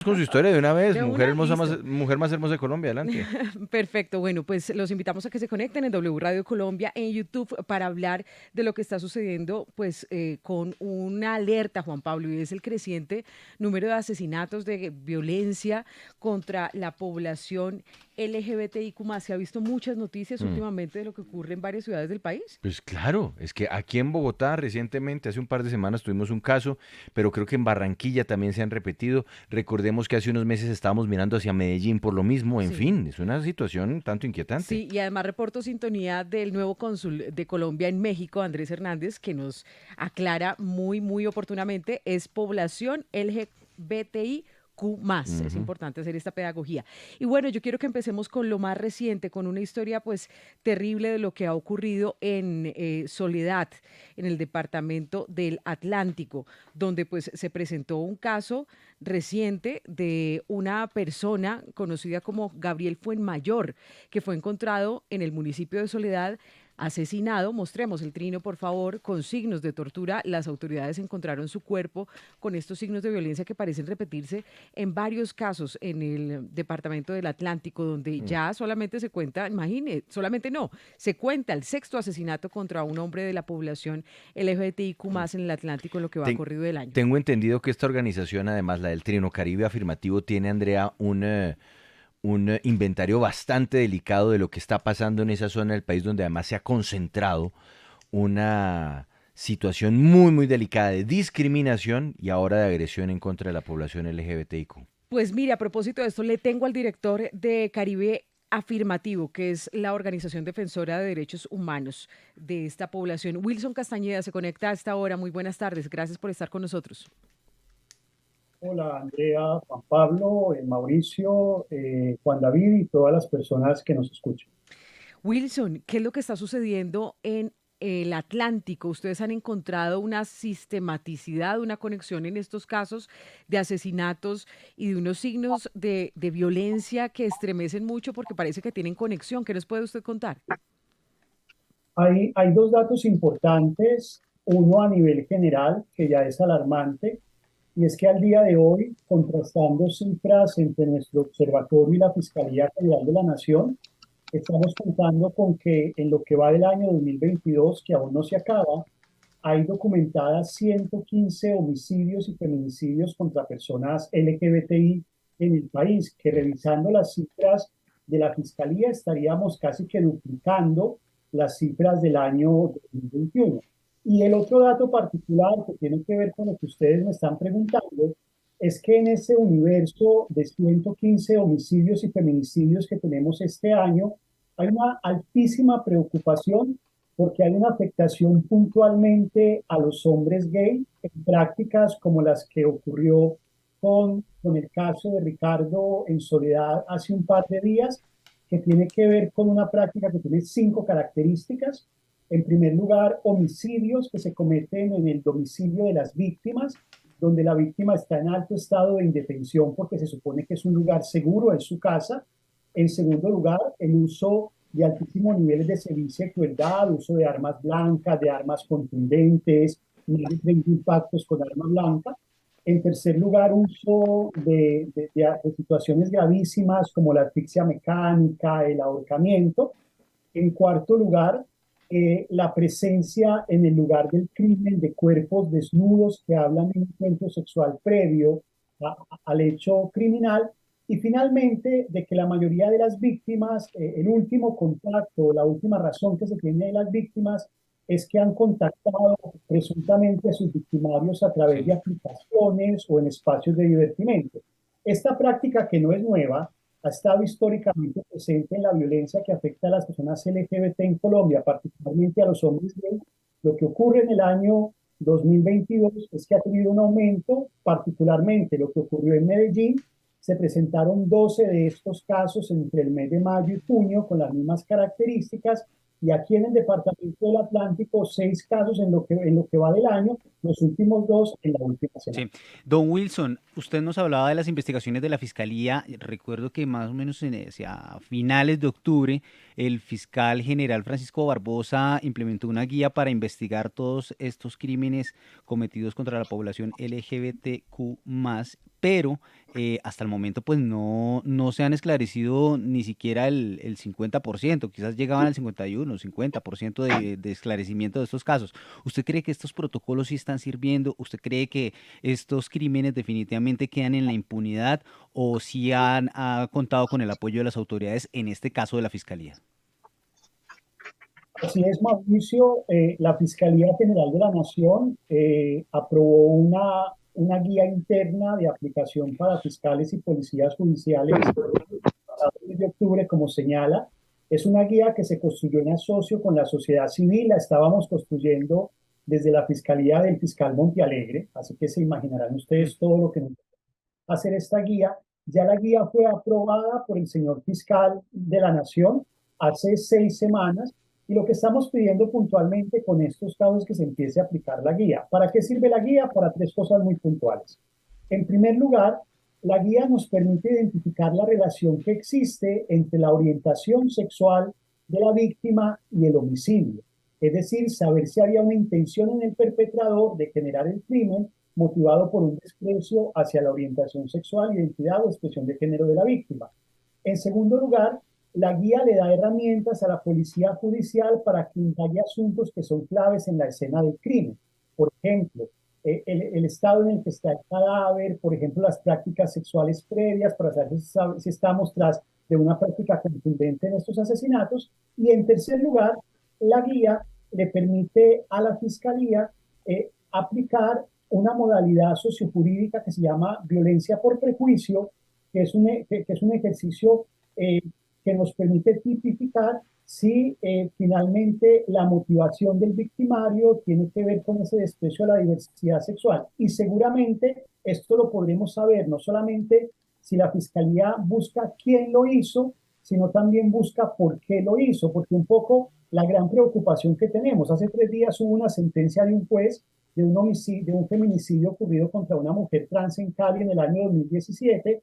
Con su historia de una vez, De mujer una, hermosa, listo. mujer más hermosa de Colombia, adelante. Perfecto. Bueno, pues los invitamos a que se conecten en W Radio Colombia en YouTube para hablar de lo que está sucediendo, pues con una alerta, Juan Pablo, y es el creciente número de asesinatos, de violencia contra la población LGBTIQ+. Se ha visto muchas noticias Mm. últimamente de lo que ocurre en varias ciudades del país. Pues claro, es que aquí en Bogotá recientemente, hace un par de semanas tuvimos un caso, pero creo que en Barranquilla también se han repetido. Recordemos que hace unos meses estábamos mirando hacia Medellín por lo mismo. En Sí. fin, es una situación un tanto inquietante. Sí, y además reporto sintonía del nuevo cónsul de Colombia en México, Andrés Hernández, que nos aclara muy, muy oportunamente, es población LGBTIQ+. Es Ujú. importante hacer esta pedagogía. Y bueno, yo quiero que empecemos con lo más reciente, con una historia pues terrible de lo que ha ocurrido en Soledad, en el departamento del Atlántico, donde pues se presentó un caso reciente de una persona conocida como Gabriel Fuenmayor, que fue encontrado en el municipio de Soledad asesinado. Mostremos el trino, por favor, con signos de tortura. Las autoridades encontraron su cuerpo con estos signos de violencia que parecen repetirse en varios casos en el departamento del Atlántico, donde Mm. ya solamente se cuenta, imagine, solamente no, se cuenta el sexto asesinato contra un hombre de la población LGBTIQ más en el Atlántico en lo que va Ten- corrido del año. Tengo entendido que esta organización, además la del Trino Caribe Afirmativo, tiene, Andrea, un inventario bastante delicado de lo que está pasando en esa zona del país donde además se ha concentrado una situación muy, muy delicada de discriminación y ahora de agresión en contra de la población LGBTIQ. Pues mire, a propósito de esto, le tengo al director de Caribe Afirmativo, que es la organización defensora de derechos humanos de esta población. Wilson Castañeda se conecta a esta hora. Muy buenas tardes. Gracias por estar con nosotros. Hola Andrea, Juan Pablo, Mauricio, Juan David y todas las personas que nos escuchan. Wilson, ¿qué es lo que está sucediendo en el Atlántico? ¿Ustedes han encontrado una sistematicidad, una conexión en estos casos de asesinatos y de unos signos de violencia que estremecen mucho porque parece que tienen conexión? ¿Qué nos puede usted contar? Hay dos datos importantes, uno a nivel general, que ya es alarmante, y es que al día de hoy, contrastando cifras entre nuestro observatorio y la Fiscalía General de la Nación, estamos contando con que en lo que va del año 2022, que aún no se acaba, hay documentadas 115 homicidios y feminicidios contra personas LGBTI en el país, que revisando las cifras de la Fiscalía estaríamos casi que duplicando las cifras del año 2021. Y el otro dato particular que tiene que ver con lo que ustedes me están preguntando es que en ese universo de 115 homicidios y feminicidios que tenemos este año, hay una altísima preocupación porque hay una afectación puntualmente a los hombres gay en prácticas como las que ocurrió con el caso de Ricardo en Soledad hace un par de días, que tiene que ver con una práctica que tiene 5 características. En primer lugar, homicidios que se cometen en el domicilio de las víctimas, donde la víctima está en alto estado de indefensión porque se supone que es un lugar seguro, en su casa. En segundo lugar, el uso de altísimos niveles de sevicia y crueldad, uso de armas blancas, de armas contundentes, más de 30 impactos con arma blanca. En tercer lugar, uso de situaciones gravísimas como la asfixia mecánica, el ahorcamiento. En cuarto lugar, la presencia en el lugar del crimen de cuerpos desnudos que hablan de un encuentro sexual previo al hecho criminal. Y finalmente, de que la mayoría de las víctimas, el último contacto, la última razón que se tiene de las víctimas es que han contactado presuntamente a sus victimarios a través de Sí. aplicaciones o en espacios de divertimento. Esta práctica, que no es nueva, ha estado históricamente presente en la violencia que afecta a las personas LGBT en Colombia, particularmente a los hombres gay. Lo que ocurre en el año 2022 es que ha tenido un aumento, particularmente lo que ocurrió en Medellín. Se presentaron 12 de estos casos entre el mes de mayo y junio con las mismas características, y aquí en el departamento del Atlántico 6 casos en lo que va del año, los últimos dos en la última semana. Sí. Don Wilson, usted nos hablaba de las investigaciones de la Fiscalía. Recuerdo que más o menos hacia finales de octubre, el fiscal general Francisco Barbosa implementó una guía para investigar todos estos crímenes cometidos contra la población LGBTQ+, pero hasta el momento pues no se han esclarecido ni siquiera el 50%, quizás llegaban al 51, 50% de esclarecimiento de estos casos. ¿Usted cree que estos protocolos sí están sirviendo? ¿Usted cree que estos crímenes definitivamente quedan en la impunidad o si ha contado con el apoyo de las autoridades, en este caso de la Fiscalía? Así es, Mauricio. La Fiscalía General de la Nación aprobó una guía interna de aplicación para fiscales y policías judiciales el 10 de octubre, como señala. Es una guía que se construyó en asocio con la sociedad civil. La estábamos construyendo desde la Fiscalía del Fiscal Montealegre, así que se imaginarán ustedes todo lo que nos va a hacer esta guía. Ya la guía fue aprobada por el señor fiscal de la Nación hace 6 semanas y lo que estamos pidiendo puntualmente con estos casos es que se empiece a aplicar la guía. ¿Para qué sirve la guía? Para tres cosas muy puntuales. En primer lugar, la guía nos permite identificar la relación que existe entre la orientación sexual de la víctima y el homicidio. Es decir, saber si había una intención en el perpetrador de generar el crimen motivado por un desprecio hacia la orientación sexual, identidad o expresión de género de la víctima. En segundo lugar, la guía le da herramientas a la policía judicial para que indague asuntos que son claves en la escena del crimen. Por ejemplo, el estado en el que está el cadáver, por ejemplo, las prácticas sexuales previas, para saber si estamos tras de una práctica contundente en estos asesinatos. Y en tercer lugar, la guía le permite a la fiscalía aplicar una modalidad sociojurídica que se llama violencia por prejuicio, que es un ejercicio que nos permite tipificar si finalmente la motivación del victimario tiene que ver con ese desprecio a la diversidad sexual. Y seguramente esto lo podremos saber no solamente si la fiscalía busca quién lo hizo, sino también busca por qué lo hizo, porque un poco la gran preocupación que tenemos. Hace 3 días hubo una sentencia de un juez de un homicidio, de un feminicidio ocurrido contra una mujer trans en Cali en el año 2017.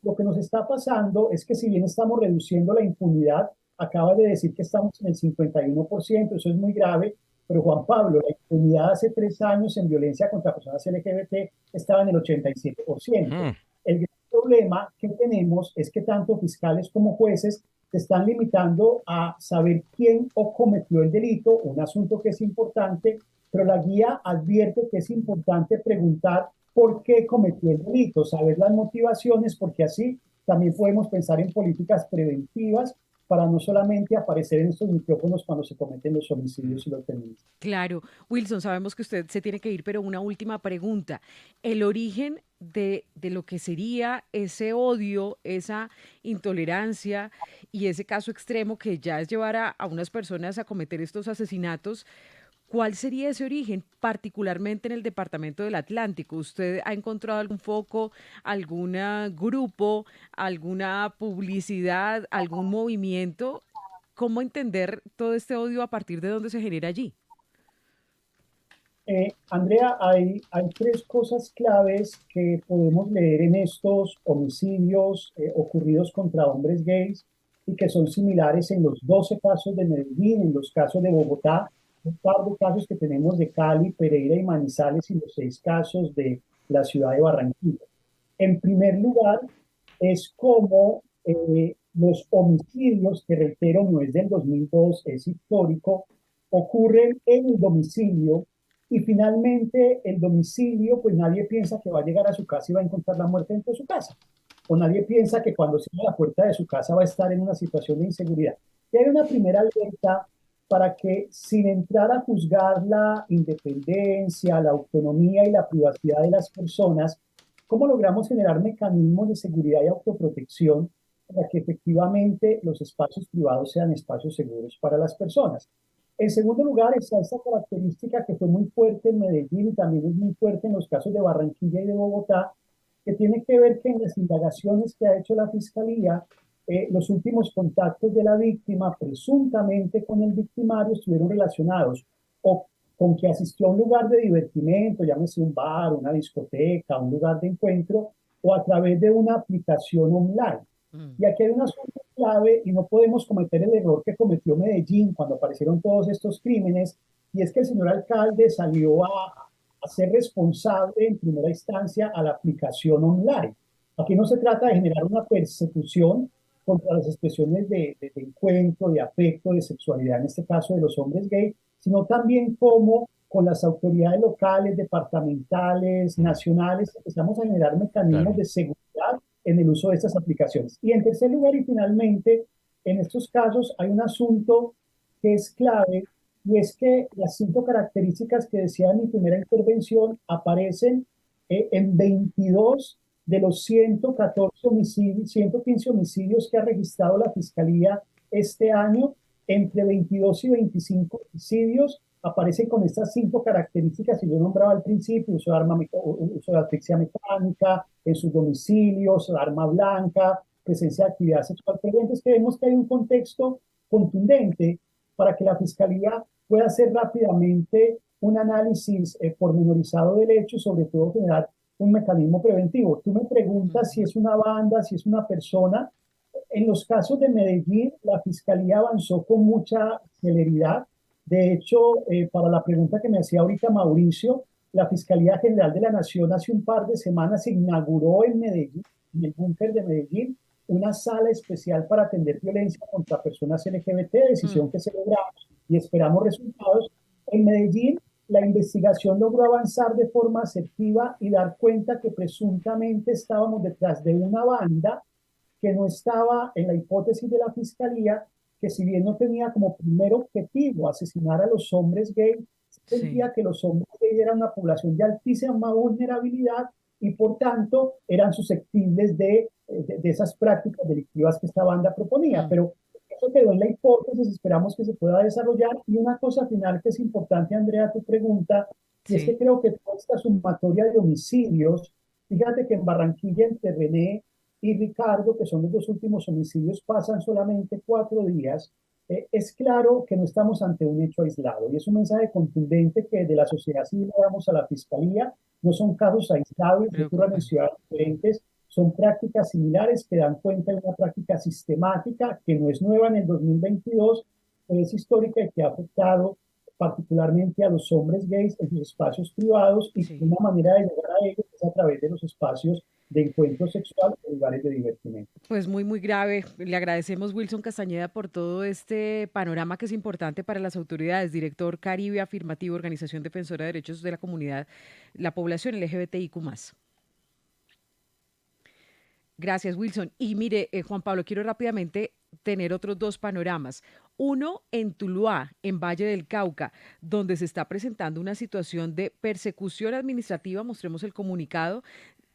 Lo que nos está pasando es que si bien estamos reduciendo la impunidad, acaba de decir que estamos en el 51%, eso es muy grave, pero Juan Pablo, la impunidad hace 3 años en violencia contra personas LGBT estaba en el 87%. Mm. El gran problema que tenemos es que tanto fiscales como jueces se están limitando a saber quién o cometió el delito, un asunto que es importante, pero la guía advierte que es importante preguntar por qué cometió el delito, saber las motivaciones, porque así también podemos pensar en políticas preventivas para no solamente aparecer en estos micrófonos cuando se cometen los homicidios y los feminicidios. Claro, Wilson, sabemos que usted se tiene que ir, pero una última pregunta. El origen de lo que sería ese odio, esa intolerancia y ese caso extremo que ya es llevar a unas personas a cometer estos asesinatos, ¿cuál sería ese origen, particularmente en el departamento del Atlántico? ¿Usted ha encontrado algún foco, algún grupo, alguna publicidad, algún movimiento? ¿Cómo entender todo este odio a partir de dónde se genera allí? Andrea, hay tres cosas claves que podemos leer en estos homicidios ocurridos contra hombres gays y que son similares en los 12 casos de Medellín, en los casos de Bogotá, un par de casos que tenemos de Cali, Pereira y Manizales y los 6 casos de la ciudad de Barranquilla. En primer lugar, es como los homicidios, que reitero, no es del 2002, es histórico, ocurren en el domicilio y finalmente el domicilio, pues nadie piensa que va a llegar a su casa y va a encontrar la muerte dentro de su casa. O nadie piensa que cuando cierra la puerta de su casa va a estar en una situación de inseguridad. Y hay una primera alerta para que, sin entrar a juzgar la independencia, la autonomía y la privacidad de las personas, ¿cómo logramos generar mecanismos de seguridad y autoprotección para que efectivamente los espacios privados sean espacios seguros para las personas? En segundo lugar, está esta característica que fue muy fuerte en Medellín y también es muy fuerte en los casos de Barranquilla y de Bogotá, que tiene que ver que en las indagaciones que ha hecho la Fiscalía, los últimos contactos de la víctima presuntamente con el victimario estuvieron relacionados o con que asistió a un lugar de divertimento, llámese un bar, una discoteca, un lugar de encuentro, o a través de una aplicación online. Mm. Y aquí hay un asunto clave y no podemos cometer el error que cometió Medellín cuando aparecieron todos estos crímenes, y es que el señor alcalde salió ser responsable en primera instancia a la aplicación online. Aquí no se trata de generar una persecución contra las expresiones de encuentro, de afecto, de sexualidad, en este caso de los hombres gay, sino también cómo con las autoridades locales, departamentales, Mm, nacionales, empezamos a generar mecanismos claro, de seguridad en el uso de estas aplicaciones. Y en tercer lugar y finalmente, en estos casos hay un asunto que es clave y es que las 5 características que decía en mi primera intervención aparecen en 22 de los 114 homicidios, 115 homicidios que ha registrado la Fiscalía este año. Entre 22 y 25 homicidios aparecen con estas 5 características que yo nombraba al principio: uso de asfixia mecánica en sus domicilios, arma blanca, presencia de actividad sexual frecuente. Vemos que hay un contexto contundente para que la Fiscalía pueda hacer rápidamente un análisis pormenorizado del hecho y sobre todo generar un mecanismo preventivo. Tú me preguntas si Ujú. es una banda, si es una persona. En los casos de Medellín, la Fiscalía avanzó con mucha celeridad. De hecho, para la pregunta que me hacía ahorita Mauricio, la Fiscalía General de la Nación hace un par de semanas inauguró en Medellín, en el búnker de Medellín, una sala especial para atender violencia contra personas LGBT, Mm, decisión que celebramos y esperamos resultados. En Medellín, la investigación logró avanzar de forma asertiva y dar cuenta que presuntamente estábamos detrás de una banda que no estaba en la hipótesis de la Fiscalía, que si bien no tenía como primer objetivo asesinar a los hombres gay, se sí. sentía que los hombres gay eran una población de altísima vulnerabilidad y por tanto eran susceptibles de esas prácticas delictivas que esta banda proponía. Mm, Pero eso quedó en la hipótesis, esperamos que se pueda desarrollar. Y una cosa final que es importante, Andrea, tu pregunta, y es que sí. creo que toda esta sumatoria de homicidios, fíjate que en Barranquilla, entre René y Ricardo, que son los 2 últimos homicidios, pasan solamente 4 días. Es claro que no estamos ante un hecho aislado y es un mensaje contundente que de la sociedad civil le damos a la Fiscalía. No son casos aislados que ocurran en Preocupante. ciudades diferentes, son prácticas similares que dan cuenta de una práctica sistemática que no es nueva en el 2022, pero es histórica y que ha afectado particularmente a los hombres gays en sus espacios privados, y Sí. una manera de llegar a ellos es a través de los espacios de encuentro sexual en lugares de divertimento. Pues muy, muy grave. Le agradecemos, Wilson Castañeda, por todo este panorama que es importante para las autoridades. Director Caribe Afirmativo, Organización Defensora de Derechos de la Comunidad, la población LGBTIQ+. Gracias, Wilson. Y mire, Juan Pablo, quiero rápidamente tener otros dos panoramas. Uno en Tuluá, en Valle del Cauca, donde se está presentando una situación de persecución administrativa, mostremos el comunicado,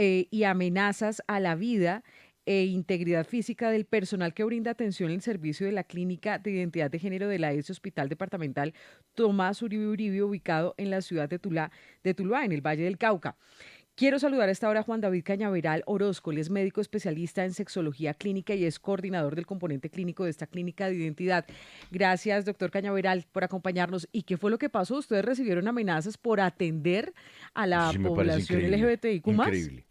y amenazas a la vida e integridad física del personal que brinda atención en servicio de la Clínica de Identidad de Género de la ESE Hospital Departamental Tomás Uribe Uribe, ubicado en la ciudad de Tuluá, en el Valle del Cauca. Quiero saludar a esta hora a Juan David Cañaveral Orozco. Él es médico especialista en sexología clínica y es coordinador del componente clínico de esta clínica de identidad. Gracias, doctor Cañaveral, por acompañarnos. ¿Y qué fue lo que pasó? ¿Ustedes recibieron amenazas por atender a eso la sí me parece población increíble, LGBTIQ+? increíble.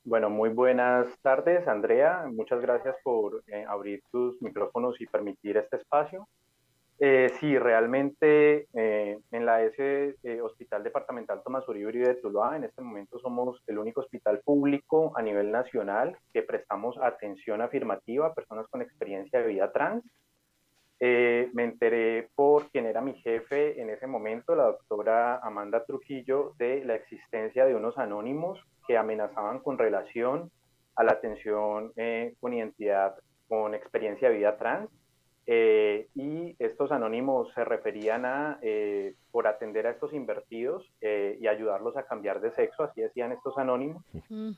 Bueno, muy buenas tardes, Andrea. Muchas gracias por abrir tus micrófonos y permitir este espacio. Sí, realmente en la S Hospital Departamental Tomás Uribe Uribe de Tuluá, en este momento somos el único hospital público a nivel nacional que prestamos atención afirmativa a personas con experiencia de vida trans. Me enteré por quien era mi jefe en ese momento, la doctora Amanda Trujillo, de la existencia de unos anónimos que amenazaban con relación a la atención con identidad, con experiencia de vida trans. Y estos anónimos se referían a por atender a estos invertidos y ayudarlos a cambiar de sexo, así decían estos anónimos. Mm,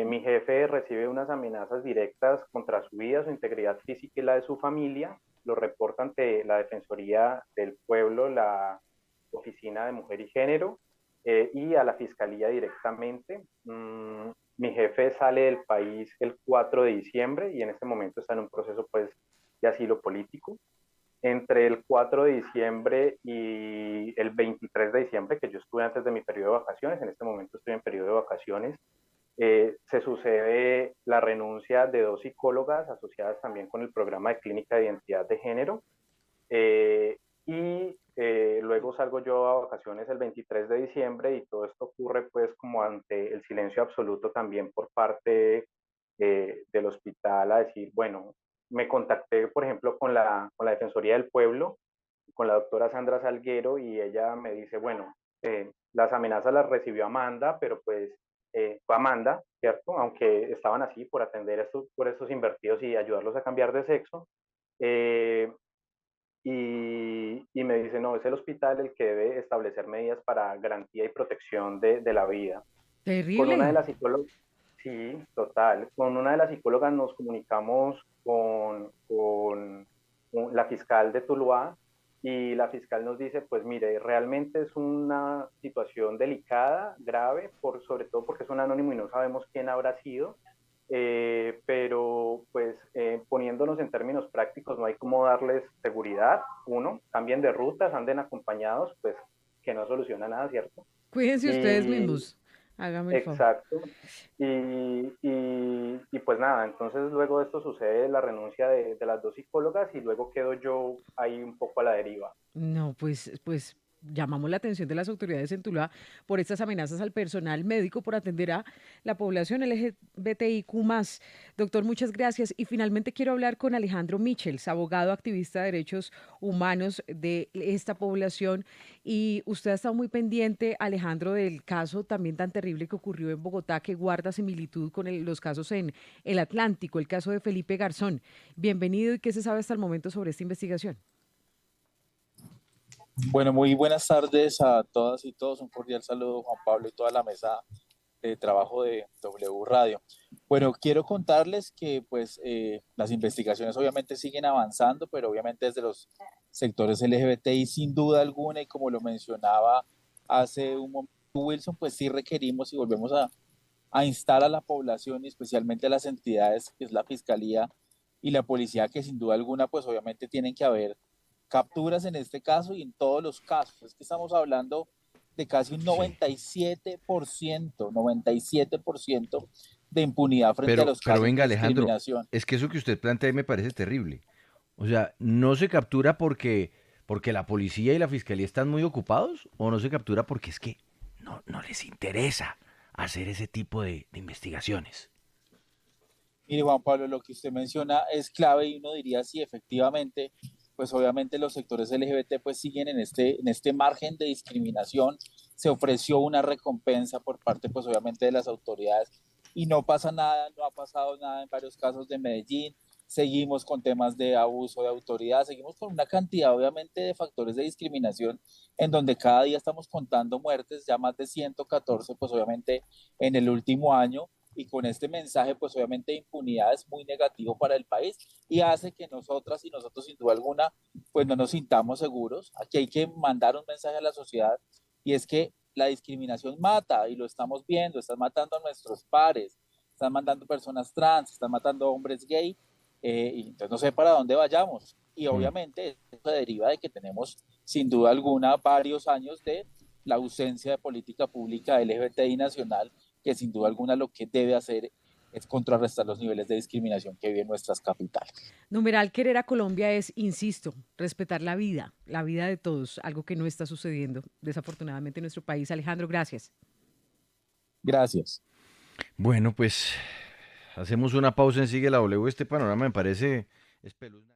Mi jefe recibe unas amenazas directas contra su vida, su integridad física y la de su familia. Lo reporta ante la Defensoría del Pueblo, la Oficina de Mujer y Género, y a la Fiscalía directamente. Mi jefe sale del país el 4 de diciembre y en este momento está en un proceso pues, de asilo político. Entre el 4 de diciembre y el 23 de diciembre, que yo estuve antes de mi periodo de vacaciones, en este momento estoy en periodo de vacaciones, se sucede la renuncia de 2 psicólogas asociadas también con el programa de clínica de identidad de género, eh, y luego salgo yo a vacaciones el 23 de diciembre y todo esto ocurre pues como ante el silencio absoluto también por parte del hospital a decir, bueno, me contacté por ejemplo con la Defensoría del Pueblo, con la doctora Sandra Salguero y ella me dice, bueno, las amenazas las recibió Amanda, pero pues fue Amanda, ¿cierto? Aunque estaban así por atender por estos invertidos y ayudarlos a cambiar de sexo. Eh, y me dice, no, es el hospital el que debe establecer medidas para garantía y protección de la vida. Con una de Terrible. las psicólogas, sí, total, con una de las psicólogas nos comunicamos con la fiscal de Tuluá y la fiscal nos dice, pues mire, realmente es una situación delicada, grave, sobre todo porque es un anónimo y no sabemos quién habrá sido, pero pues poniéndonos en términos prácticos no hay cómo darles seguridad, uno, cambien de rutas, anden acompañados, pues que no soluciona nada, ¿cierto? Cuídense ustedes Y mismos. Hágame el favor. exacto. Y pues nada, entonces luego de esto sucede la renuncia de las dos psicólogas y luego quedo yo ahí un poco a la deriva. No, pues llamamos la atención de las autoridades en Tuluá por estas amenazas al personal médico por atender a la población LGBTIQ+. Doctor, muchas gracias. Y finalmente quiero hablar con Alejandro Michels, abogado activista de derechos humanos de esta población. Y usted ha estado muy pendiente, Alejandro, del caso también tan terrible que ocurrió en Bogotá, que guarda similitud con los casos en el Atlántico, el caso de Felipe Garzón. Bienvenido y qué se sabe hasta el momento sobre esta investigación. Bueno, muy buenas tardes a todas y todos. Un cordial saludo, Juan Pablo, y toda la mesa de trabajo de W Radio. Bueno, quiero contarles que pues las investigaciones obviamente siguen avanzando, pero obviamente desde los sectores LGBTI sin duda alguna, y como lo mencionaba hace un momento Wilson, pues sí requerimos y volvemos a instar a la población y especialmente a las entidades, que es la Fiscalía y la Policía, que sin duda alguna pues obviamente tienen que haber capturas en este caso y en todos los casos. Es que estamos hablando de casi un Sí. 97%, 97% de impunidad frente a los Pero casos venga, de Alejandro, discriminación. es que eso que usted plantea ahí me parece terrible. O sea, ¿no se captura porque la policía y la fiscalía están muy ocupados? ¿O no se captura porque es que no les interesa hacer ese tipo de investigaciones? Mire, Juan Pablo, lo que usted menciona es clave y uno diría sí, efectivamente, pues obviamente los sectores LGBT pues siguen en este margen de discriminación. Se ofreció una recompensa por parte pues obviamente de las autoridades y no pasa nada, no ha pasado nada en varios casos de Medellín. Seguimos con temas de abuso de autoridad, seguimos con una cantidad obviamente de factores de discriminación en donde cada día estamos contando muertes, ya más de 114 pues obviamente en el último año, y con este mensaje, pues obviamente impunidad es muy negativo para el país y hace que nosotras y nosotros sin duda alguna, pues no nos sintamos seguros. Aquí hay que mandar un mensaje a la sociedad y es que la discriminación mata y lo estamos viendo, están matando a nuestros pares, están matando personas trans, están matando hombres gay, y entonces no sé para dónde vayamos. Y Mm. obviamente eso deriva de que tenemos sin duda alguna varios años de la ausencia de política pública LGBTI nacional, que sin duda alguna lo que debe hacer es contrarrestar los niveles de discriminación que viven nuestras capitales. Numeral querer a Colombia es, insisto, respetar la vida de todos, algo que no está sucediendo desafortunadamente en nuestro país. Alejandro, gracias. Gracias. Bueno, pues hacemos una pausa en Sigue la W. Este panorama me parece espeluznante.